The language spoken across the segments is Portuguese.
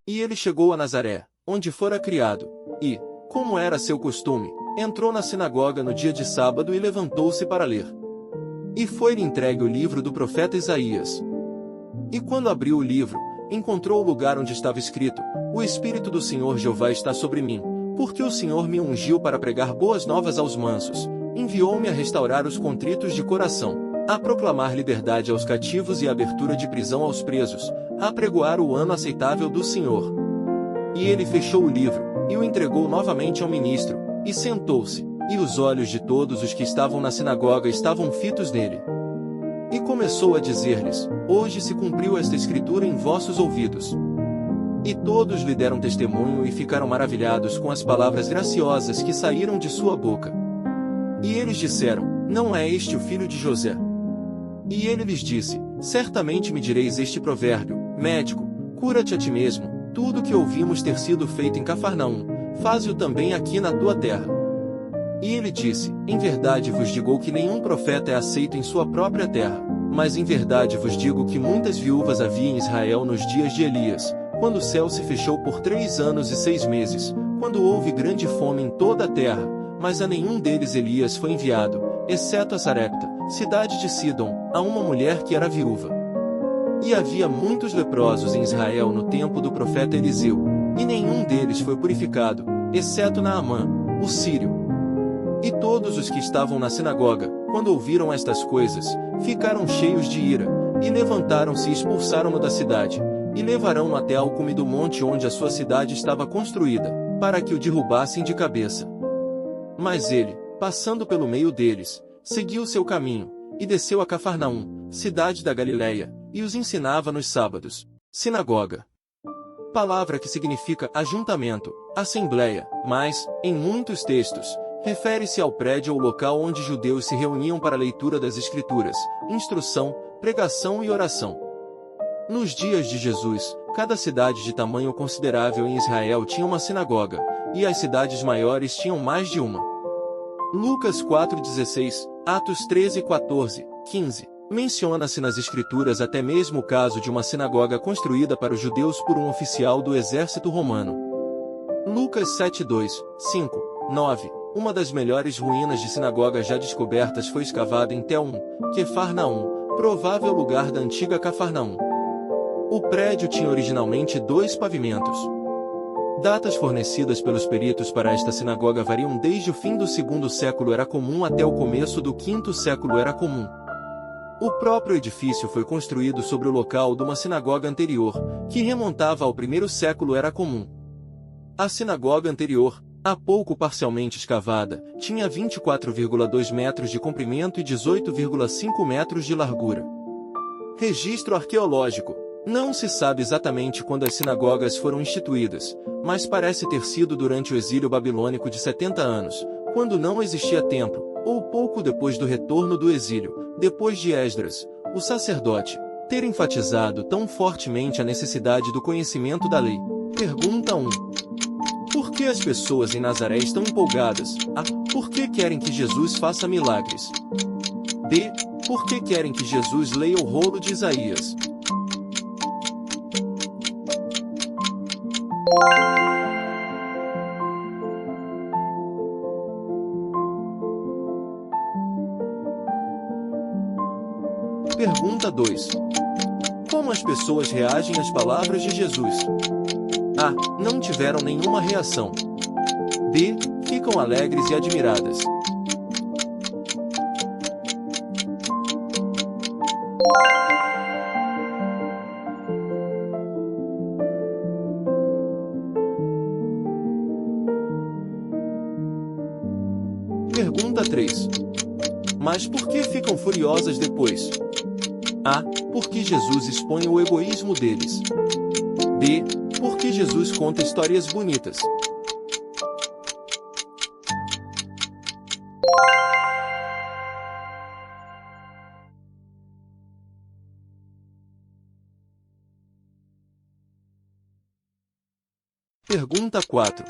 E ele chegou a Nazaré, onde fora criado, e, como era seu costume, entrou na sinagoga no dia de sábado e levantou-se para ler. E foi-lhe entregue o livro do profeta Isaías. E quando abriu o livro, encontrou o lugar onde estava escrito: O Espírito do Senhor Jeová está sobre mim, porque o Senhor me ungiu para pregar boas novas aos mansos, enviou-me a restaurar os contritos de coração, a proclamar liberdade aos cativos e abertura de prisão aos presos, a apregoar o ano aceitável do Senhor. E ele fechou o livro, e o entregou novamente ao ministro, e sentou-se, e os olhos de todos os que estavam na sinagoga estavam fitos nele. E começou a dizer-lhes: Hoje se cumpriu esta escritura em vossos ouvidos. E todos lhe deram testemunho e ficaram maravilhados com as palavras graciosas que saíram de sua boca. E eles disseram: Não é este o filho de José? E ele lhes disse: Certamente me direis este provérbio: Médico, cura-te a ti mesmo, tudo que ouvimos ter sido feito em Cafarnaum, faze-o também aqui na tua terra. E ele disse: Em verdade vos digo que nenhum profeta é aceito em sua própria terra, mas em verdade vos digo que muitas viúvas havia em Israel nos dias de Elias, quando o céu se fechou por 3 anos e 6 meses, quando houve grande fome em toda a terra, mas a nenhum deles Elias foi enviado, exceto a Sarepta, cidade de Sidom, a uma mulher que era viúva. E havia muitos leprosos em Israel no tempo do profeta Eliseu, e nenhum deles foi purificado, exceto Naamã, o sírio. E todos os que estavam na sinagoga, quando ouviram estas coisas, ficaram cheios de ira, e levantaram-se e expulsaram-no da cidade, e levaram-no até ao cume do monte onde a sua cidade estava construída, para que o derrubassem de cabeça. Mas ele, passando pelo meio deles, seguiu seu caminho, e desceu a Cafarnaum, cidade da Galileia, e os ensinava nos sábados. Sinagoga. Palavra que significa ajuntamento, assembleia, mas, em muitos textos, refere-se ao prédio ou local onde judeus se reuniam para a leitura das Escrituras, instrução, pregação e oração. Nos dias de Jesus, cada cidade de tamanho considerável em Israel tinha uma sinagoga, e as cidades maiores tinham mais de uma. Lucas 4,16, Atos 13,14, 15. Menciona-se nas Escrituras até mesmo o caso de uma sinagoga construída para os judeus por um oficial do exército romano. Lucas 7,2, 5, 9. Uma das melhores ruínas de sinagoga já descobertas foi escavada em Tel-Um, Quefarnaum, provável lugar da antiga Cafarnaum. O prédio tinha originalmente 2 pavimentos. Datas fornecidas pelos peritos para esta sinagoga variam desde o fim do 2º século era comum até o começo do 5º século era comum. O próprio edifício foi construído sobre o local de uma sinagoga anterior, que remontava ao 1º século era comum. A sinagoga anterior, há pouco parcialmente escavada, tinha 24,2 metros de comprimento e 18,5 metros de largura. Registro arqueológico. Não se sabe exatamente quando as sinagogas foram instituídas, mas parece ter sido durante o exílio babilônico de 70 anos, quando não existia templo, ou pouco depois do retorno do exílio, depois de Esdras, o sacerdote, ter enfatizado tão fortemente a necessidade do conhecimento da lei. Pergunta 1. Por que as pessoas em Nazaré estão empolgadas? A. Por que querem que Jesus faça milagres? B. Por que querem que Jesus leia o rolo de Isaías? Pergunta 2. Como as pessoas reagem às palavras de Jesus? A. Não tiveram nenhuma reação. B. Ficam alegres e admiradas. Pergunta 3. Mas por que ficam furiosas depois? A. Porque Jesus expõe o egoísmo deles. B. Porque Jesus conta histórias bonitas. Pergunta 4.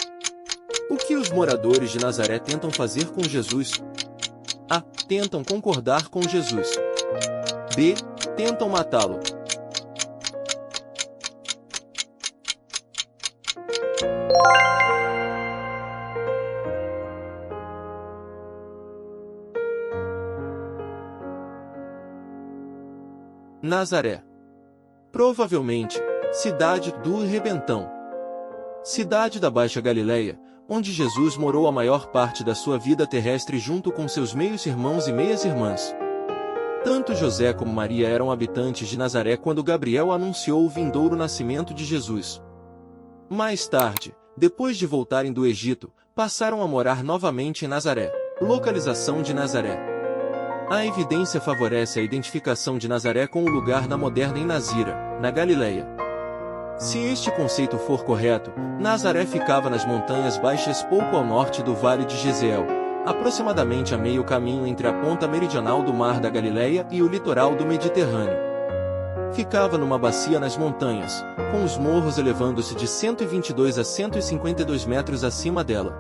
O que os moradores de Nazaré tentam fazer com Jesus? A. Tentam concordar com Jesus. B. Tentam matá-lo. Nazaré. Provavelmente, cidade do Rebentão. Cidade da Baixa Galileia, onde Jesus morou a maior parte da sua vida terrestre junto com seus meios-irmãos e meias-irmãs. Tanto José como Maria eram habitantes de Nazaré quando Gabriel anunciou o vindouro nascimento de Jesus. Mais tarde, depois de voltarem do Egito, passaram a morar novamente em Nazaré. Localização de Nazaré. A evidência favorece a identificação de Nazaré com o lugar na moderna em Nazira, na Galileia. Se este conceito for correto, Nazaré ficava nas montanhas baixas pouco ao norte do Vale de Jezeel, aproximadamente a meio caminho entre a ponta meridional do Mar da Galileia e o litoral do Mediterrâneo. Ficava numa bacia nas montanhas, com os morros elevando-se de 122 a 152 metros acima dela.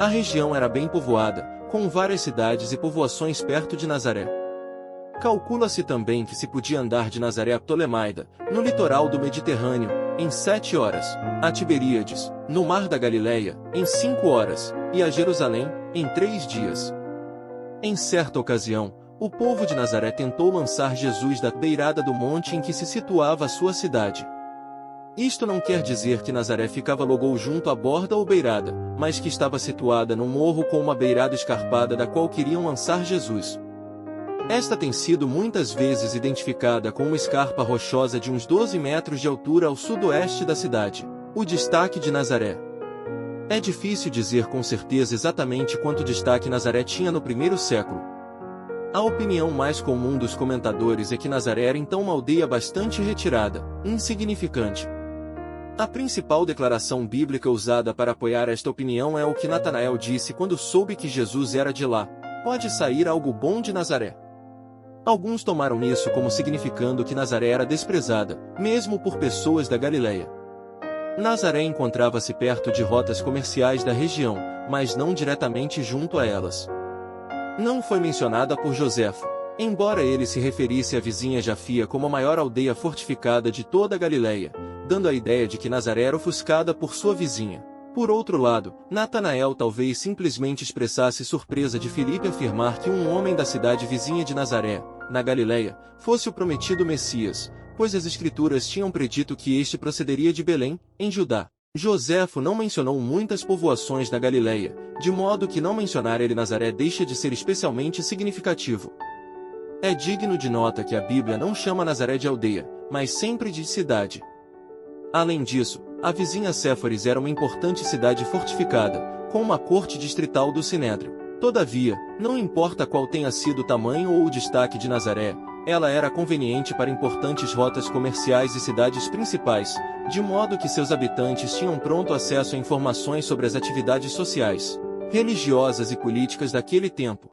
A região era bem povoada, com várias cidades e povoações perto de Nazaré. Calcula-se também que se podia andar de Nazaré a Ptolemaida, no litoral do Mediterrâneo, em 7 horas, a Tiberíades, no Mar da Galileia, em 5 horas, e a Jerusalém, em 3 dias. Em certa ocasião, o povo de Nazaré tentou lançar Jesus da beirada do monte em que se situava a sua cidade. Isto não quer dizer que Nazaré ficava logo junto à borda ou beirada, mas que estava situada num morro com uma beirada escarpada da qual queriam lançar Jesus. Esta tem sido muitas vezes identificada com uma escarpa rochosa de uns 12 metros de altura ao sudoeste da cidade, o destaque de Nazaré. É difícil dizer com certeza exatamente quanto destaque Nazaré tinha no primeiro século. A opinião mais comum dos comentadores é que Nazaré era então uma aldeia bastante retirada, insignificante. A principal declaração bíblica usada para apoiar esta opinião é o que Natanael disse quando soube que Jesus era de lá: "Pode sair algo bom de Nazaré." Alguns tomaram isso como significando que Nazaré era desprezada, mesmo por pessoas da Galileia. Nazaré encontrava-se perto de rotas comerciais da região, mas não diretamente junto a elas. Não foi mencionada por Joséfo, embora ele se referisse à vizinha Jafia como a maior aldeia fortificada de toda a Galileia, dando a ideia de que Nazaré era ofuscada por sua vizinha. Por outro lado, Natanael talvez simplesmente expressasse surpresa de Filipe afirmar que um homem da cidade vizinha de Nazaré, na Galileia, fosse o prometido Messias, pois as Escrituras tinham predito que este procederia de Belém, em Judá. Joséfo não mencionou muitas povoações da Galileia, de modo que não mencionar ele Nazaré deixa de ser especialmente significativo. É digno de nota que a Bíblia não chama Nazaré de aldeia, mas sempre de cidade. Além disso, a vizinha Séforis era uma importante cidade fortificada, com uma corte distrital do Sinédrio. Todavia, não importa qual tenha sido o tamanho ou o destaque de Nazaré, ela era conveniente para importantes rotas comerciais e cidades principais, de modo que seus habitantes tinham pronto acesso a informações sobre as atividades sociais, religiosas e políticas daquele tempo.